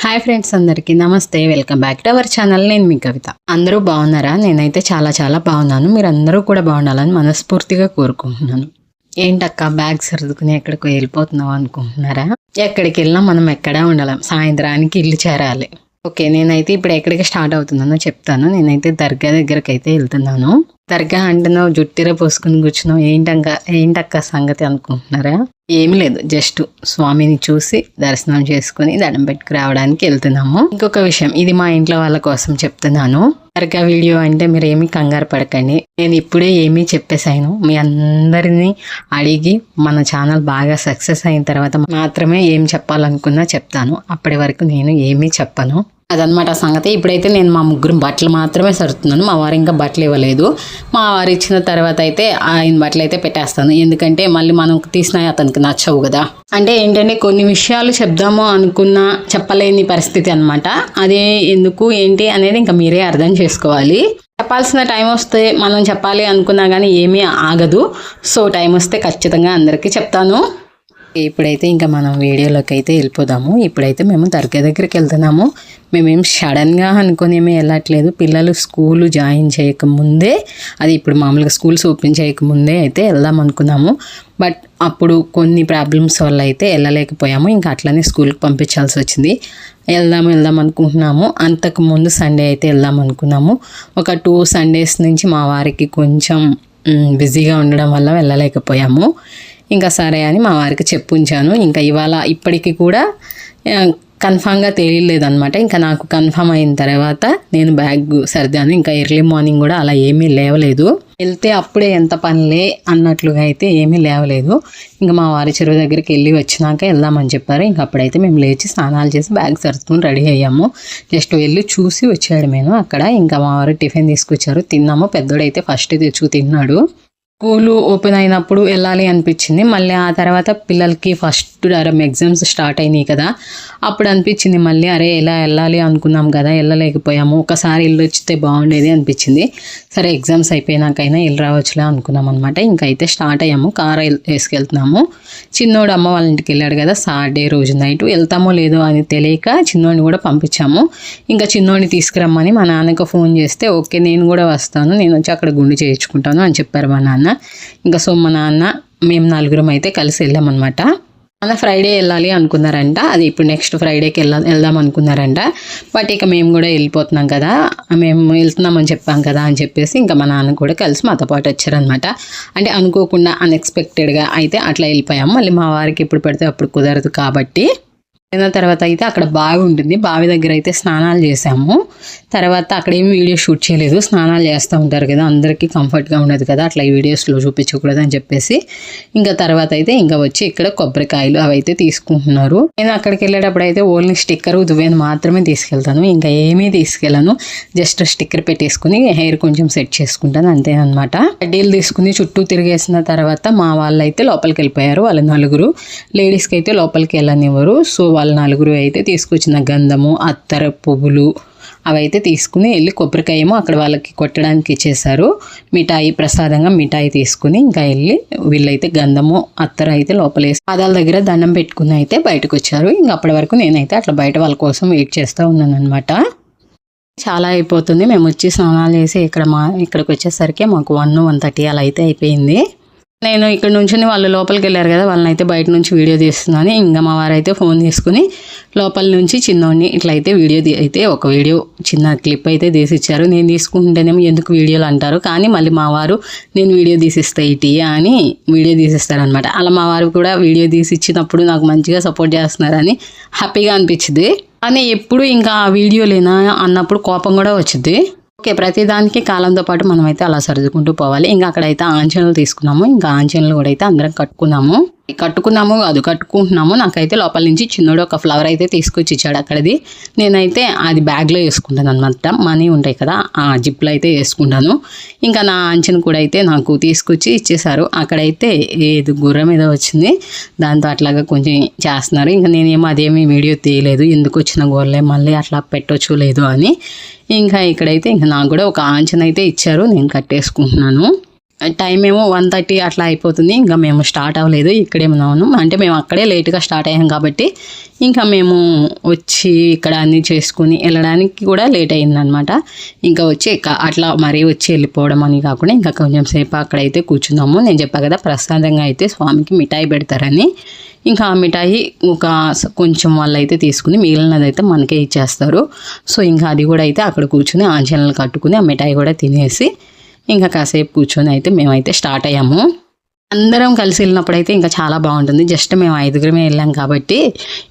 Hi friends, అందరికీ నమస్తే. Welcome back to our channel. నేను మీ కవిత. అందరూ బాగున్నారా? నేనైతే చాలా బాగున్నాను. మీరు అందరూ కూడా బాగుండాలని మనస్ఫూర్తిగా కోరుకుంటున్నాను. ఏంటక్క బ్యాగ్ సర్దుకుని ఎక్కడికో వెళ్ళిపోతున్నావు అనుకుంటున్నారా? ఎక్కడికి వెళ్ళినా మనం ఎక్కడా ఉండాలి. సాయంత్రానికి ఇల్లు చేరాలి. ఓకే, నేనైతే ఇప్పుడు ఎక్కడికి స్టార్ట్ అవుతున్నానో చెప్తాను. నేనైతే దర్గా దగ్గరికి అయితే వెళ్తున్నాను. దర్గా అంటున్నావు, జుట్టిర పోసుకుని కూర్చున్నావు, ఏంటక్క సంగతి అనుకుంటున్నారా? ఏమి లేదు, జస్ట్ స్వామిని చూసి దర్శనం చేసుకుని దండం పెట్టుకు రావడానికి వెళ్తున్నాము. ఇంకొక విషయం, ఇది మా ఇంట్లో వాళ్ళ కోసం చెప్తున్నాను. దర్గా వీడియో అంటే మీరు ఏమీ కంగారు పడకండి. నేను ఇప్పుడే ఏమీ చెప్పేసాను. మీ అందరినీ అడిగి మన ఛానల్ బాగా సక్సెస్ అయిన తర్వాత మాత్రమే ఏం చెప్పాలనుకున్నా చెప్తాను. అప్పటి వరకు నేను ఏమీ చెప్పను. అదనమాట సంగతి. ఇప్పుడైతే నేను మా ముగ్గురు బట్టలు మాత్రమే సరుతున్నాను. మా వారు ఇంకా బట్టలు ఇవ్వలేదు. మా వారు ఇచ్చిన తర్వాత అయితే ఆయన బట్టలు అయితే పెట్టేస్తాను. ఎందుకంటే మళ్ళీ మనం తీసినా అతనికి నచ్చవు కదా. అంటే ఏంటంటే కొన్ని విషయాలు చెప్దాము అనుకున్నా చెప్పలేని పరిస్థితి అనమాట. అదే ఎందుకు ఏంటి అనేది ఇంకా మీరే అర్థం చేసుకోవాలి. చెప్పాల్సిన టైం వస్తే మనం చెప్పాలి అనుకున్నా కానీ ఏమీ ఆగదు. సో టైం వస్తే ఖచ్చితంగా అందరికీ చెప్తాను. ఇప్పుడైతే ఇంకా మనం వీడియోలోకి అయితే వెళ్ళిపోదాము. ఇప్పుడైతే మేము దర్గా దగ్గరికి వెళ్తున్నాము. మేమేం సడన్గా అనుకుని ఏమీ వెళ్ళట్లేదు. పిల్లలు స్కూలు జాయిన్ చేయకముందే, అది ఇప్పుడు మామూలుగా స్కూల్స్ ఓపెన్ చేయకముందే అయితే వెళ్దాం అనుకున్నాము. బట్ అప్పుడు కొన్ని ప్రాబ్లమ్స్ వల్ల అయితే వెళ్ళలేకపోయాము. ఇంకా అట్లనే స్కూల్కి పంపించాల్సి వచ్చింది. వెళ్దాం అనుకుంటున్నాము. అంతకుముందు సండే అయితే వెళ్దాం అనుకున్నాము. ఒక 2 సండేస్ నుంచి మా వారికి కొంచెం బిజీగా ఉండడం వల్ల వెళ్ళలేకపోయాము. ఇంకా సరే అని మా వారికి చెప్పుంచాను. ఇంకా ఇప్పటికీ కూడా కన్ఫామ్గా తెలియలేదన్నమాట. ఇంకా నాకు కన్ఫామ్ అయిన తర్వాత నేను బ్యాగ్ సర్దాను. ఇంకా ఎర్లీ మార్నింగ్ కూడా అలా ఏమీ లేవలేదు. వెళ్తే అప్పుడే ఎంత పనిలే అన్నట్లుగా అయితే ఏమీ లేవలేదు. ఇంకా మా వారి చెరువు దగ్గరికి వెళ్ళి వచ్చినాక వెళ్దామని చెప్పారు. ఇంకా అప్పుడైతే మేము లేచి స్నానాలు చేసి బ్యాగ్ సర్దుకుని రెడీ అయ్యాము. జస్ట్ వెళ్ళి చూసి వచ్చాడు అక్కడ. ఇంకా మా వారు టిఫిన్ తీసుకొచ్చారు, తిన్నాము. పెద్దోడైతే ఫస్ట్ తెచ్చుకు తిన్నాడు. స్కూలు ఓపెన్ అయినప్పుడు వెళ్ళాలి అనిపించింది. మళ్ళీ ఆ తర్వాత పిల్లలకి ఫస్ట్ ఎగ్జామ్స్ స్టార్ట్ అయినాయి కదా, అప్పుడు అనిపించింది మళ్ళీ అరే ఎలా వెళ్ళాలి అనుకున్నాం కదా, వెళ్ళలేకపోయాము. ఒకసారి వెళ్ళొచ్చితే బాగుండేది అనిపించింది. సరే ఎగ్జామ్స్ అయిపోయినాకైనా వెళ్ళి రావచ్చులే అనుకున్నాం అనమాట. ఇంకా అయితే స్టార్ట్ అయ్యాము. కార్ వేసుకెళ్తున్నాము. చిన్నోడు అమ్మ వాళ్ళ ఇంటికి వెళ్ళాడు కదా, సాటర్డే రోజు నైట్. వెళ్తామో లేదో అని తెలియక చిన్నోడిని కూడా పంపించాము. ఇంకా చిన్నోడిని తీసుకురమ్మని మా నాన్నకు ఫోన్ చేస్తే ఓకే నేను కూడా వస్తాను, నేను వచ్చి అక్కడ గుండు చేయించుకుంటాను అని చెప్పారు మా నాన్న. ఇంకా సో మా నాన్న మేము 4 అయితే కలిసి వెళ్ళామన్నమాట. అలా ఫ్రైడే వెళ్ళాలి అనుకున్నారంట. అది ఇప్పుడు నెక్స్ట్ ఫ్రైడేకి వెళ్దాం అనుకున్నారంట. బట్ ఇక మేము కూడా వెళ్ళిపోతున్నాం కదా, మేము వెళ్తున్నామని చెప్పాం కదా అని చెప్పేసి ఇంకా మా నాన్న కూడా కలిసి మాతో పాటు వచ్చారనమాట. అంటే అనుకోకుండా అన్ఎక్స్పెక్టెడ్గా అయితే అట్లా వెళ్ళిపోయాము. మళ్ళీ మా వారికి ఇప్పుడు పెడితే అప్పుడు కుదరదు కాబట్టి అయిన తర్వాత అయితే అక్కడ బావి ఉంటుంది. బావి దగ్గర అయితే స్నానాలు చేసాము. తర్వాత అక్కడ ఏమి వీడియో షూట్ చేయలేదు. స్నానాలు చేస్తూ ఉంటారు కదా, అందరికీ కంఫర్ట్గా ఉండదు కదా, అట్లా ఈ వీడియోస్లో చూపించకూడదు అని చెప్పేసి ఇంకా తర్వాత అయితే ఇంకా వచ్చి ఇక్కడ కొబ్బరికాయలు అవి అయితే తీసుకుంటున్నారు. నేను అక్కడికి వెళ్ళేటప్పుడు అయితే ఓన్లీ స్టిక్కర్ దువ్వేను మాత్రమే తీసుకెళ్తాను. ఇంకా ఏమీ తీసుకెళ్ళను. జస్ట్ స్టిక్కర్ పెట్టేసుకుని హెయిర్ కొంచెం సెట్ చేసుకుంటాను అంతేనమాట. కడ్డీలు తీసుకుని చుట్టూ తిరిగేసిన తర్వాత మా వాళ్ళు అయితే లోపలికి వెళ్ళిపోయారు. వాళ్ళు 4. లేడీస్కి అయితే లోపలికి వెళ్ళనివ్వరు. సో వాళ్ళు 4 అయితే తీసుకొచ్చిన గంధము, అత్తర పువ్వులు అవైతే తీసుకుని వెళ్ళి కొబ్బరికాయ ఏమో అక్కడ వాళ్ళకి కొట్టడానికి ఇచ్చేసారు. మిఠాయి ప్రసాదంగా మిఠాయి తీసుకుని ఇంకా వెళ్ళి వీళ్ళైతే గంధము అత్తర అయితే లోపలేసి పాదాల దగ్గర దండం పెట్టుకుని అయితే బయటకు వచ్చారు. ఇంకా అప్పటి వరకు నేనైతే అట్లా బయట వాళ్ళ కోసం వెయిట్ చేస్తూ ఉన్నాను అనమాట. చాలా అయిపోతుంది. మేము వచ్చి స్నానాలు చేసి ఇక్కడికి వచ్చేసరికి మాకు 1:30 అలా అయితే అయిపోయింది. నేను ఇక్కడ నుంచి వాళ్ళు లోపలికి వెళ్ళారు కదా, వాళ్ళని అయితే బయట నుంచి వీడియో తీస్తున్నాను. ఇంకా మా వారైతే ఫోన్ తీసుకుని లోపల నుంచి చిన్నోడిని ఇట్లయితే ఒక వీడియో చిన్న క్లిప్ అయితే తీసిచ్చారు. నేను తీసుకుంటేనేమో ఎందుకు వీడియోలు అంటారు, కానీ మళ్ళీ మా వారు నేను వీడియో తీసిస్తా ఇటీ అని వీడియో తీసిస్తారనమాట. అలా మా వారు కూడా వీడియో తీసిచ్చినప్పుడు నాకు మంచిగా సపోర్ట్ చేస్తున్నారని హ్యాపీగా అనిపించింది. కానీ ఎప్పుడు ఇంకా ఆ వీడియో లేనా అన్నప్పుడు కోపం కూడా వచ్చింది. ఓకే, ప్రతిదానికి కాలంతో పాటు మనమైతే అలా సర్దుకుంటూ పోవాలి. ఇంకా అక్కడైతే ఆంజనేయులు తీసుకున్నాము. ఇంకా ఆంజనేయులు కూడా అయితే అందరం కట్టుకుంటున్నాము. నాకైతే లోపల నుంచి చిన్నోడు ఒక ఫ్లవర్ అయితే తీసుకొచ్చి ఇచ్చాడు అక్కడది. నేనైతే అది బ్యాగ్లో వేసుకుంటాను అనమాట. మనీ ఉంటాయి కదా, ఆ జిప్లో అయితే వేసుకుంటాను. ఇంకా నా ఆంచను కూడా అయితే నాకు తీసుకొచ్చి ఇచ్చేసారు. అక్కడైతే ఏది గుర్రం ఏదో వచ్చింది, దాంతో అట్లాగా కొంచెం చేస్తున్నారు. ఇంకా నేనేమో అదేమీ వీడియో తీయలేదు, ఎందుకు వచ్చిన గోర్లే మళ్ళీ అట్లా పెట్టొచ్చు లేదు అని. ఇంకా ఇక్కడైతే ఇంకా నాకు కూడా ఒక ఆంచన అయితే ఇచ్చారు, నేను కట్టేసుకుంటున్నాను. టైం ఏమో 1:30 అట్లా అయిపోతుంది. ఇంకా మేము స్టార్ట్ అవ్వలేదు, ఇక్కడే ఉన్నాము. అంటే మేము అక్కడే లేట్గా స్టార్ట్ అయ్యాం కాబట్టి ఇంకా మేము వచ్చి ఇక్కడ అన్నీ చేసుకుని వెళ్ళడానికి కూడా లేట్ అయిందనమాట. ఇంకా వచ్చి అట్లా మరీ వచ్చి వెళ్ళిపోవడం అని కాకుండా ఇంకా కొంచెం సేపు అక్కడైతే కూర్చున్నాము. నేను చెప్పా కదా ప్రసాదంగా అయితే స్వామికి మిఠాయి పెడతారని. ఇంకా ఆ మిఠాయి ఒక కొంచెం వాళ్ళు అయితే తీసుకుని మిగిలినది అయితే మనకే ఇచ్చేస్తారు. సో ఇంకా అది కూడా అయితే అక్కడ కూర్చుని ఆంజనేయులు కట్టుకుని ఆ మిఠాయి కూడా తినేసి ఇంకా కాసేపు కూర్చొని అయితే మేమైతే స్టార్ట్ అయ్యాము. అందరం కలిసి వెళ్ళినప్పుడు అయితే ఇంకా చాలా బాగుంటుంది. జస్ట్ మేము 5గురమే వెళ్ళాం కాబట్టి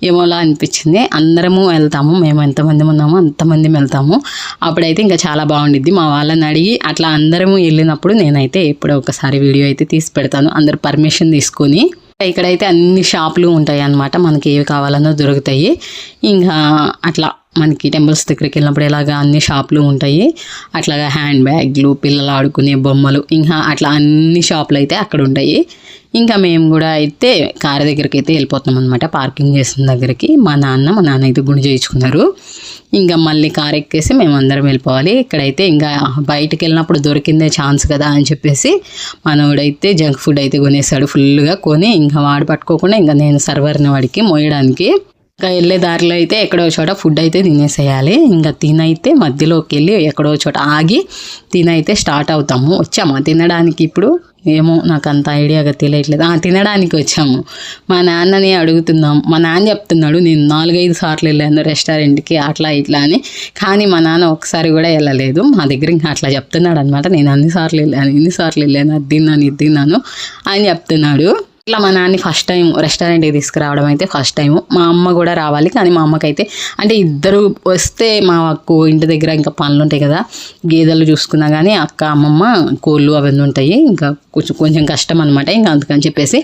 ఏమోలా అనిపించింది. అందరము వెళ్తాము, మేము ఎంతమంది ఉన్నామో అంతమంది వెళ్తాము, అప్పుడైతే ఇంకా చాలా బాగుండిద్ది. మా వాళ్ళని అడిగి అట్లా అందరము వెళ్ళినప్పుడు నేనైతే ఎప్పుడో ఒకసారి వీడియో అయితే తీసి పెడతాను, అందరు పర్మిషన్ తీసుకొని. ఇక్కడైతే అన్ని షాపులు ఉంటాయి అన్నమాట, మనకి ఏవి కావాలన్నా దొరుకుతాయి. ఇంకా అట్లా మనకి టెంపుల్స్ దగ్గరికి వెళ్ళినప్పుడు ఇలాగా అన్ని షాపులు ఉంటాయి. అట్లాగా హ్యాండ్ బ్యాగ్లు, పిల్లలు ఆడుకునే బొమ్మలు, ఇంకా అట్లా అన్ని షాపులు అయితే అక్కడ ఉంటాయి. ఇంకా మేము కూడా అయితే కారు దగ్గరికి అయితే వెళ్ళిపోతాం అనమాట, పార్కింగ్ చేసిన దగ్గరికి. మా నాన్న అయితే గుండు చేయించుకున్నారు. ఇంకా మళ్ళీ కారు ఎక్కేసి మేము అందరం వెళ్ళిపోవాలి. ఇక్కడైతే ఇంకా బయటకు వెళ్ళినప్పుడు దొరికిందే ఛాన్స్ కదా అని చెప్పేసి మనోడైతే జంక్ ఫుడ్ అయితే కొనేసాడు ఫుల్గా. కొని ఇంకా వాడు పట్టుకోకుండా ఇంకా నేను సర్వర్ని వాడికి మోయడానికి ఇంకా వెళ్ళే దారిలో అయితే ఎక్కడో చోట ఫుడ్ అయితే తినేసేయాలి. ఇంకా తినైతే మధ్యలోకి వెళ్ళి ఎక్కడో చోట ఆగి తినైతే స్టార్ట్ అవుతాము. వచ్చామా తినడానికి? ఇప్పుడు ఏమో నాకు అంత ఐడియాగా తెలియట్లేదు. తినడానికి వచ్చాము. మా నాన్నని అడుగుతున్నాం. మా నాన్న చెప్తున్నాడు నేను 4-5 సార్లు వెళ్ళాను రెస్టారెంట్కి అట్లా ఇట్లా అని. కానీ మా నాన్న ఒకసారి కూడా వెళ్ళలేదు. మా దగ్గర ఇంకా అట్లా చెప్తున్నాడు అనమాట. నేను ఇన్నిసార్లు వెళ్ళాను, అది తిన్నాను, ఇది తిన్నాను అని చెప్తున్నాడు. ఇట్లా మా నాన్న ఫస్ట్ టైం రెస్టారెంట్కి తీసుకురావడం అయితే ఫస్ట్ టైము. మా అమ్మ కూడా రావాలి, కానీ మా అమ్మకైతే అంటే ఇద్దరు వస్తే మాకు ఇంటి దగ్గర ఇంకా పనులు ఉంటాయి కదా, గేదెలు చూసుకున్నా కానీ అక్క అమ్మమ్మ కోళ్ళు అవన్నీ ఉంటాయి, ఇంకా కొంచెం కష్టం అనమాట. ఇంకా అందుకని చెప్పేసి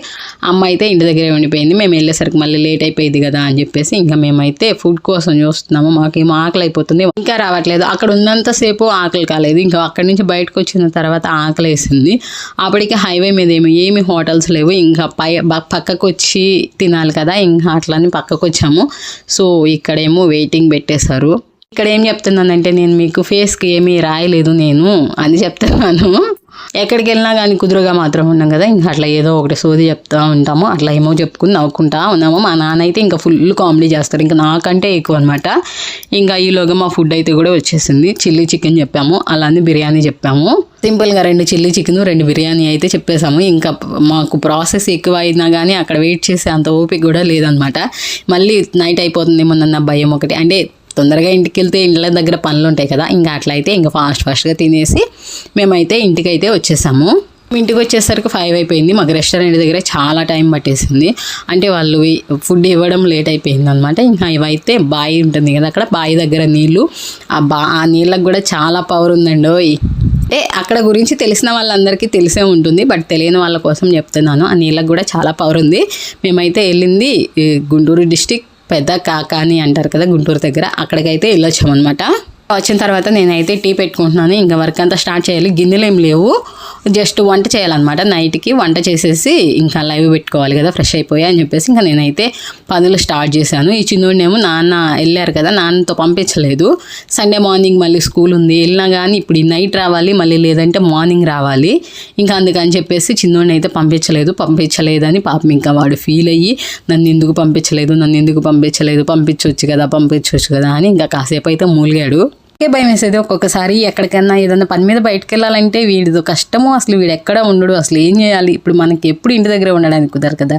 అమ్మ అయితే ఇంటి దగ్గరే ఉండిపోయింది. మేము వెళ్ళేసరికి మళ్ళీ లేట్ అయిపోయింది కదా అని చెప్పేసి ఇంకా మేమైతే ఫుడ్ కోసం చూస్తున్నాము. మాకేమో ఆకలి అయిపోతుంది, ఇంకా రావట్లేదు. అక్కడ ఉన్నంతసేపు ఆకలి కాలేదు, ఇంకా అక్కడి నుంచి బయటకు వచ్చిన తర్వాత ఆకలి వేసింది. అప్పటికి హైవే మీద ఏమి హోటల్స్ లేవు, ఇంకా పక్కకు వచ్చి తినాలి కదా, ఇంకా అట్లని పక్కకు వచ్చాము. సో ఇక్కడేమో వెయిటింగ్ పెట్టేశారు. ఇక్కడ ఏం చెప్తున్నానంటే నేను మీకు ఫేస్కి ఏమీ రాయలేదు నేను అని చెప్తున్నాను. ఎక్కడికి వెళ్ళినా కానీ కుదురుగా మాత్రం ఉన్నాం కదా, ఇంకా అట్లా ఏదో ఒకటి సోది చెప్తూ ఉంటాము. అట్లా ఏమో చెప్పుకుని నవ్వుకుంటా ఉన్నాము. మా నాన్న అయితే ఇంకా ఫుల్ కామెడీ చేస్తారు, ఇంకా నాకంటే ఎక్కువ అనమాట. ఇంకా ఈలోగా మా ఫుడ్ అయితే కూడా వచ్చేసింది. చిల్లీ చికెన్ చెప్పాము, అలానే బిర్యానీ చెప్పాము. సింపుల్గా 2 చిల్లీ చికెన్ 2 బిర్యానీ అయితే చెప్పేసాము. ఇంకా మాకు ప్రాసెస్ ఎక్కువ అయినా కానీ అక్కడ వెయిట్ చేసే అంత ఓపిక కూడా లేదనమాట. మళ్ళీ నైట్ అయిపోతుందేమోనన్న భయం ఒకటి. అంటే తొందరగా ఇంటికి వెళ్తే ఇంట్లో దగ్గర పనులు ఉంటాయి కదా, ఇంకా అట్లయితే ఇంకా ఫాస్ట్గా తినేసి మేమైతే ఇంటికైతే వచ్చేసాము. ఇంటికి వచ్చేసరికి 5 అయిపోయింది. మాకు రెస్టారెంట్ దగ్గర చాలా టైం పట్టేసింది. అంటే వాళ్ళు ఫుడ్ ఇవ్వడం లేట్ అయిపోయింది అనమాట. ఇంకా ఇవైతే బావి ఉంటుంది కదా, అక్కడ బావి దగ్గర నీళ్ళు, ఆ నీళ్ళకు కూడా చాలా పవర్ ఉందండి. అంటే అక్కడ గురించి తెలిసిన వాళ్ళందరికీ తెలిసే ఉంటుంది, బట్ తెలియని వాళ్ళ కోసం చెప్తున్నాను. ఆ నీళ్ళకు కూడా చాలా పవర్ ఉంది. మేమైతే వెళ్ళింది గుంటూరు డిస్టిక్ పెద్ద కాకాని అంటారు కదా గుంటూరు దగ్గర, అక్కడికైతే వెళ్ళొచ్చామన్నమాట. వచ్చిన తర్వాత నేనైతే టీ పెట్టుకుంటున్నాను. ఇంకా వర్క్ అంతా స్టార్ట్ చేయాలి. గిన్నెలు ఏం లేవు, జస్ట్ వంట చేయాలన్నమాట. నైట్కి వంట చేసేసి ఇంకా లైవ్ పెట్టుకోవాలి కదా, ఫ్రెష్ అయిపోయా అని చెప్పేసి ఇంకా నేనైతే పనులు స్టార్ట్ చేశాను. ఈ చిన్నోడినేమో నాన్న వెళ్ళారు కదా, నాన్నతో పంపించలేదు. సండే మార్నింగ్ మళ్ళీ స్కూల్ ఉంది, వెళ్ళినా కానీ ఇప్పుడు నైట్ రావాలి, మళ్ళీ లేదంటే మార్నింగ్ రావాలి. ఇంకా అందుకని చెప్పేసి చిన్నోడిని అయితే పంపించలేదని పాపం ఇంకా వాడు ఫీల్ అయ్యి నన్ను ఎందుకు పంపించలేదు, పంపించవచ్చు కదా అని ఇంకా కాసేపు అయితే మూలిగాడు. భయం వేసేది ఒక్కొక్కసారి. ఎక్కడికైనా ఏదైనా పని మీద బయటకు వెళ్ళాలంటే వీడిదో కష్టము, అసలు వీడు ఎక్కడ ఉండడు, అసలు ఏం చేయాలి. ఇప్పుడు మనకి ఎప్పుడు ఇంటి దగ్గర ఉండడానికి కుదరదు కదా,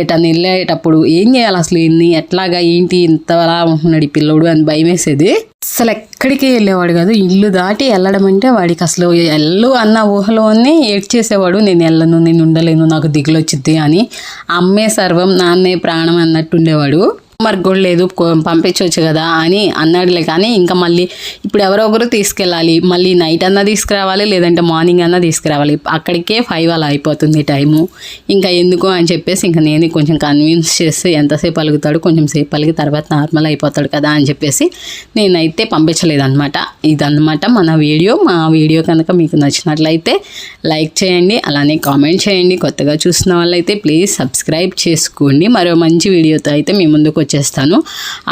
ఎటన్నా వెళ్ళేటప్పుడు ఏం చేయాలి, అసలు ఎట్లాగా ఏంటి ఇంతలా ఉంటున్నాడు ఈ పిల్లోడు అని భయం వేసేది. అసలు ఎక్కడికి వెళ్ళేవాడు కాదు, ఇల్లు దాటి వెళ్ళడం అంటే వాడికి అసలు ఎల్లు అన్న ఊహలోనే ఏడ్చేసేవాడు. నేను వెళ్ళను, నేను ఉండలేను, నాకు దిగులు వచ్చిద్ది అని. అమ్మే సర్వం నాన్నే ప్రాణం అన్నట్టు ఉండేవాడు. మరి కూడా లేదు, పంపించవచ్చు కదా అని అన్నాడులే. కానీ ఇంకా మళ్ళీ ఇప్పుడు ఎవరో ఒకరు తీసుకెళ్ళాలి, మళ్ళీ నైట్ అన్నా తీసుకురావాలి, లేదంటే మార్నింగ్ అన్నా తీసుకురావాలి. అక్కడికే 5 అలా అయిపోతుంది టైము. ఇంకా ఎందుకు అని చెప్పేసి ఇంకా నేను కొంచెం కన్విన్స్ చేసి ఎంతసేపు అలుగుతాడు, కొంచెం సేపు అలిగి తర్వాత నార్మల్ అయిపోతాడు కదా అని చెప్పేసి నేనైతే పంపించలేదు అనమాట. ఇదన్నమాట మన వీడియో. మా వీడియో కనుక మీకు నచ్చినట్లయితే లైక్ చేయండి, అలానే కామెంట్ చేయండి. కొత్తగా చూసిన వాళ్ళైతే ప్లీజ్ సబ్స్క్రైబ్ చేసుకోండి. మరో మంచి వీడియోతో అయితే మీ ముందుకు వచ్చేస్తాను.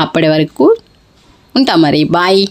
అప్పటి వరకు ఉంటా మరి, బాయ్.